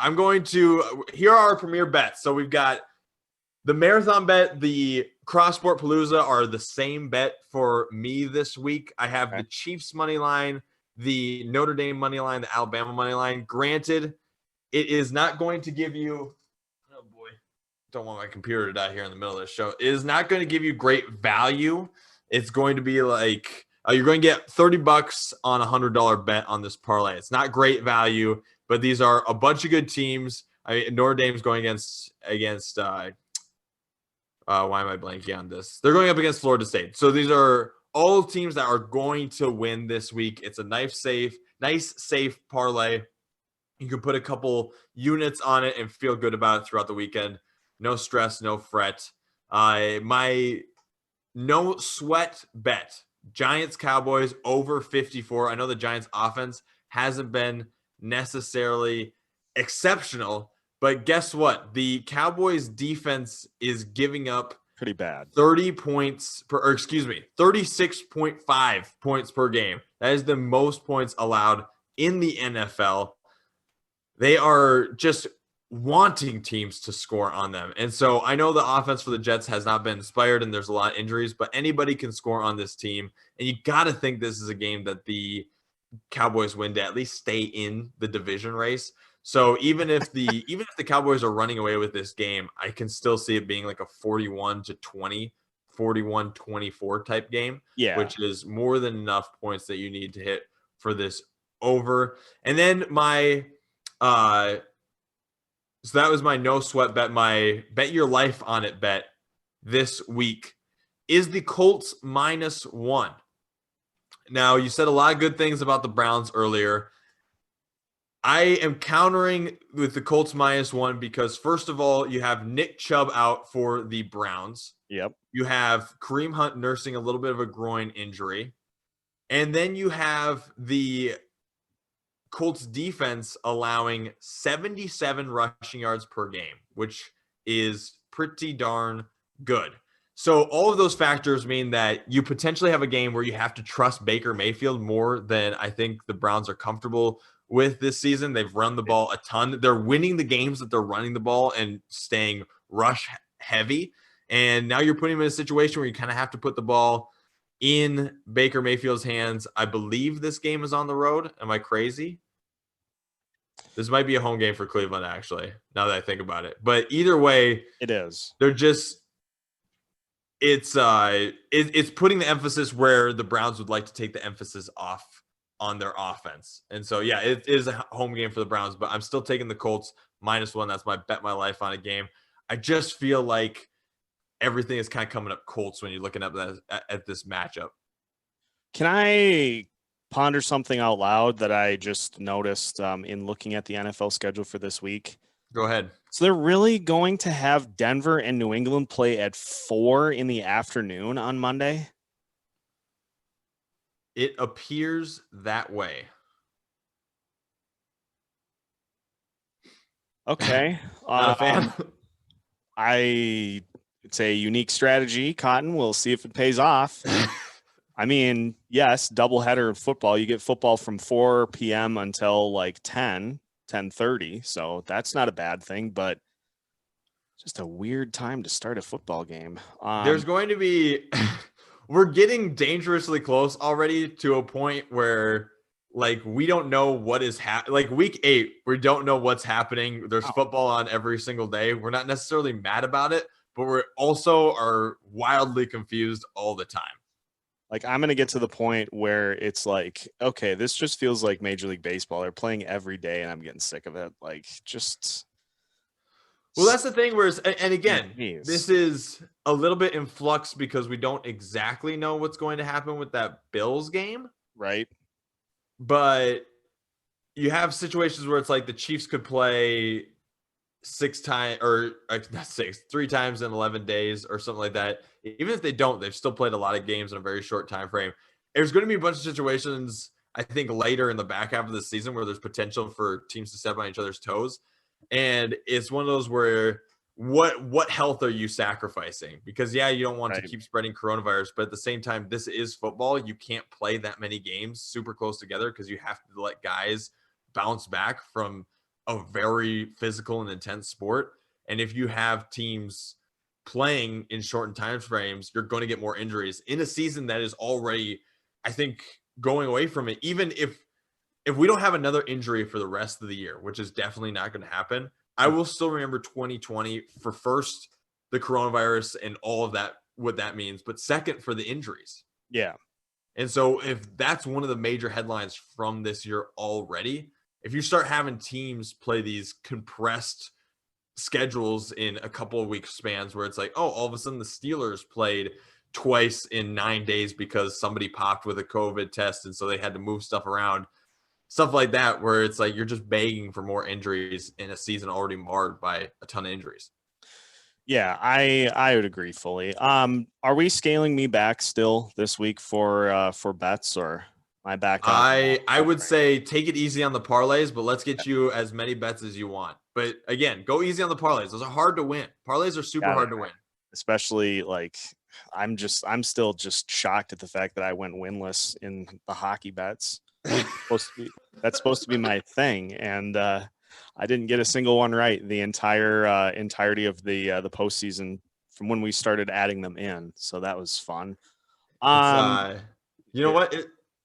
I'm going to. Here are our premier bets. So we've got the marathon bet, the cross sport palooza are the same bet for me this week. I have the Chiefs money line, the Notre Dame money line, the Alabama money line. Granted, it is not going to give you. Oh boy, don't want my computer to die here in the middle of this show. It is not going to give you great value. It's going to be like you're going to get $30 on a $100 bet on this parlay. It's not great value, but these are a bunch of good teams. Notre Dame's going against why am I blanking on this? They're going up against Florida State. So these are all teams that are going to win this week. It's a nice, safe parlay. You can put a couple units on it and feel good about it throughout the weekend. No stress, no fret. My no sweat bet, Giants Cowboys over 54. I know the Giants offense hasn't been necessarily exceptional, but guess what? The Cowboys defense is giving up pretty bad 36.5 points per game. That is the most points allowed in the NFL. They are just wanting teams to score on them. And so I know the offense for the Jets has not been inspired and there's a lot of injuries, but anybody can score on this team. And you got to think this is a game that the Cowboys win to at least stay in the division race. So even if the Cowboys are running away with this game, I can still see it being like a 41-20, 41-24 type game, which is more than enough points that you need to hit for this over. And then my so that was my no sweat bet. My bet your life on it bet this week is the Colts -1. Now, you said a lot of good things about the Browns earlier. I am countering with the Colts -1 because, first of all, you have Nick Chubb out for the Browns. Yep. You have Kareem Hunt nursing a little bit of a groin injury. And then you have the Colts defense allowing 77 rushing yards per game, which is pretty darn good. So all of those factors mean that you potentially have a game where you have to trust Baker Mayfield more than I think the Browns are comfortable with this season. They've run the ball a ton. They're winning the games that they're running the ball and staying rush heavy. And now you're putting them in a situation where you kind of have to put the ball in Baker Mayfield's hands. I believe this game is on the road. Am I crazy? This might be a home game for Cleveland, actually, now that I think about it. But either way, it is. They're just it's putting the emphasis where the Browns would like to take the emphasis off on their offense. And so, yeah, it is a home game for the Browns, but I'm still taking the Colts -1. That's my bet my life on a game. I just feel like everything is kind of coming up Colts when you're looking at this matchup. Can I ponder something out loud that I just noticed in looking at the NFL schedule for this week? Go ahead. So they're really going to have Denver and New England play at 4 in the afternoon on Monday? It appears that way. Okay. Not a fan? It's a unique strategy, Cotton. We'll see if it pays off. I mean, yes, doubleheader of football. You get football from 4 p.m. until like 10:30. So that's not a bad thing, but just a weird time to start a football game. There's going to be we're getting dangerously close already to a point where like we don't know what is happening. Like week 8, we don't know what's happening. There's football on every single day. We're not necessarily mad about it, but we're also are wildly confused all the time. Like I'm going to get to the point where it's like, okay, this just feels like Major League Baseball. They're playing every day and I'm getting sick of it. Like just. Well, that's the thing where, and again, this is a little bit in flux because we don't exactly know what's going to happen with that Bills game. Right. But you have situations where it's like the Chiefs could play 3 times in 11 days or something like that. Even if they don't, they've still played a lot of games in a very short time frame. There's going to be a bunch of situations, I think, later in the back half of the season where there's potential for teams to step on each other's toes. And it's one of those where what health are you sacrificing? Because, yeah, you don't want to keep spreading coronavirus, but at the same time, this is football. You can't play that many games super close together because you have to let guys bounce back from a very physical and intense sport. And if you have teams playing in shortened time frames, you're going to get more injuries in a season that is already, I think, going away from it. Even if we don't have another injury for the rest of the year, which is definitely not going to happen, I will still remember 2020 for first the coronavirus and all of that, what that means, but second for the injuries. Yeah. And so if that's one of the major headlines from this year already, if you start having teams play these compressed schedules in a couple of week spans where it's like, oh, all of a sudden the Steelers played twice in 9 days because somebody popped with a COVID test and so they had to move stuff around, stuff like that, where it's like you're just begging for more injuries in a season already marred by a ton of injuries. Yeah, I would agree fully. Are we scaling me back still this week for bets, or am I back on? I would say take it easy on the parlays, but let's get you as many bets as you want. But again, go easy on the parlays. Those are hard to win. Parlays are super hard to win. Especially like I'm still just shocked at the fact that I went winless in the hockey bets. That's supposed to be my thing, and I didn't get a single one right the entirety of the postseason from when we started adding them in. So that was fun. You know what?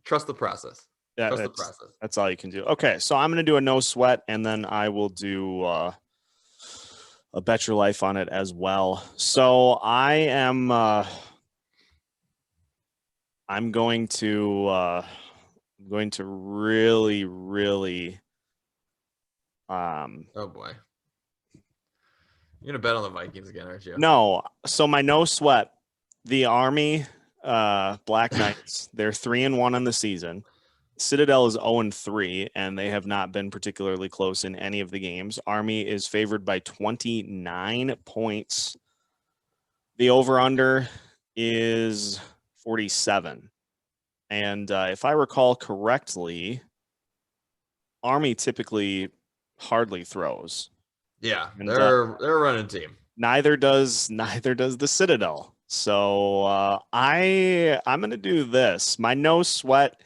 Trust the process. Trust the process. That's all you can do. Okay, so I'm going to do a no sweat, and then I will do a bet your life on it as well. So I am I'm going to really oh boy. You're gonna bet on the Vikings again, aren't you? No. So my no sweat, the Army Black Knights, they're 3-1 on the season. Citadel is 0-3, and they have not been particularly close in any of the games. Army is favored by 29 points. The over-under is 47. And if I recall correctly, Army typically hardly throws. Yeah, and they're a running team. Neither does the Citadel. So I'm going to do this. My no sweat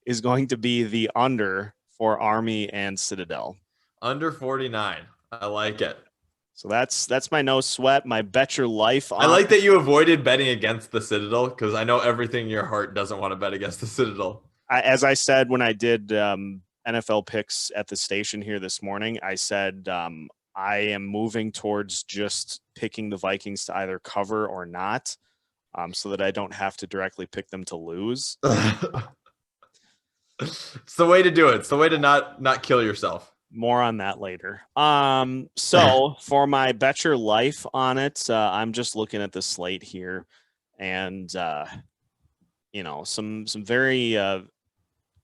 is going to be the under for Army and Citadel. Under 49. I like it. So that's my no sweat. My bet your life on. I like that you avoided betting against the Citadel because I know everything in your heart doesn't want to bet against the Citadel. As I said when I did NFL picks at the station here this morning, I said I am moving towards just picking the Vikings to either cover or not, so that I don't have to directly pick them to lose. It's the way to do it. It's the way to not kill yourself. More on that later. So for my bet your life on it, I'm just looking at the slate here, and some very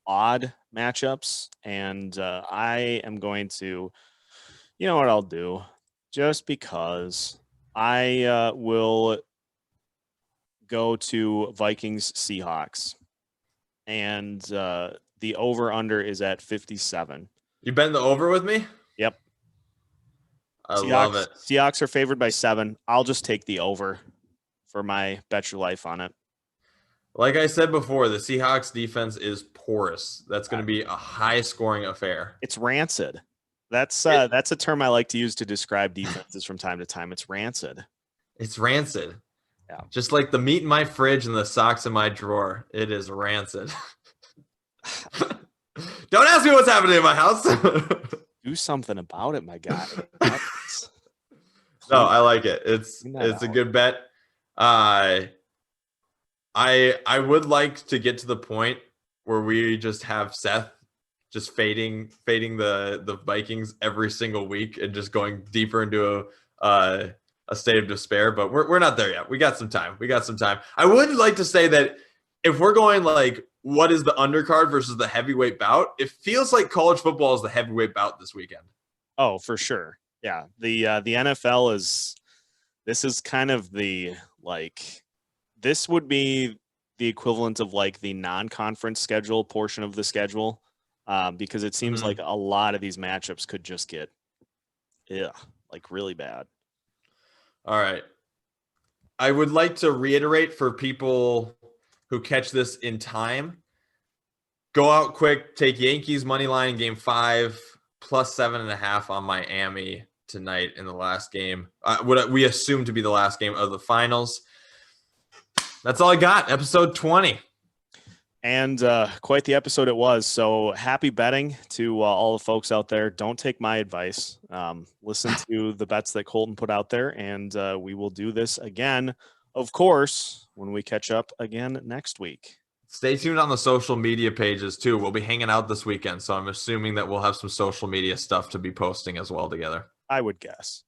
odd matchups, and I am going to, you know what I'll do, just because I will go to Vikings Seahawks, and the over under is at 57. You betting the over with me? Yep. Love it. Seahawks are favored by 7. I'll just take the over for my bet your life on it. Like I said before, the Seahawks defense is porous. That's going to be a high scoring affair. It's rancid. That's a term I like to use to describe defenses from time to time. It's rancid. It's rancid. Yeah. Just like the meat in my fridge and the socks in my drawer. It is rancid. Don't ask me what's happening in my house. Do something about it, my guy. No, I like it. It's a good bet. I would like to get to the point where we just have Seth just fading the Vikings every single week and just going deeper into a state of despair. But we're not there yet. We got some time. I would like to say that if we're going like, what is the undercard versus the heavyweight bout? It feels like college football is the heavyweight bout this weekend. Oh, for sure. Yeah. The NFL this is kind of this would be the equivalent of like the non-conference schedule portion of the schedule, because it seems like a lot of these matchups could just get, really bad. All right. I would like to reiterate for people who catch this in time, go out quick, take Yankees money line in game 5, plus 7.5 on Miami tonight in the last game. What we assume to be the last game of the finals. That's all I got. Episode 20. And quite the episode it was. So happy betting to all the folks out there. Don't take my advice. Listen to the bets that Colton put out there, and we will do this again, of course, when we catch up again next week. Stay tuned on the social media pages too. We'll be hanging out this weekend, so I'm assuming that we'll have some social media stuff to be posting as well together. I would guess.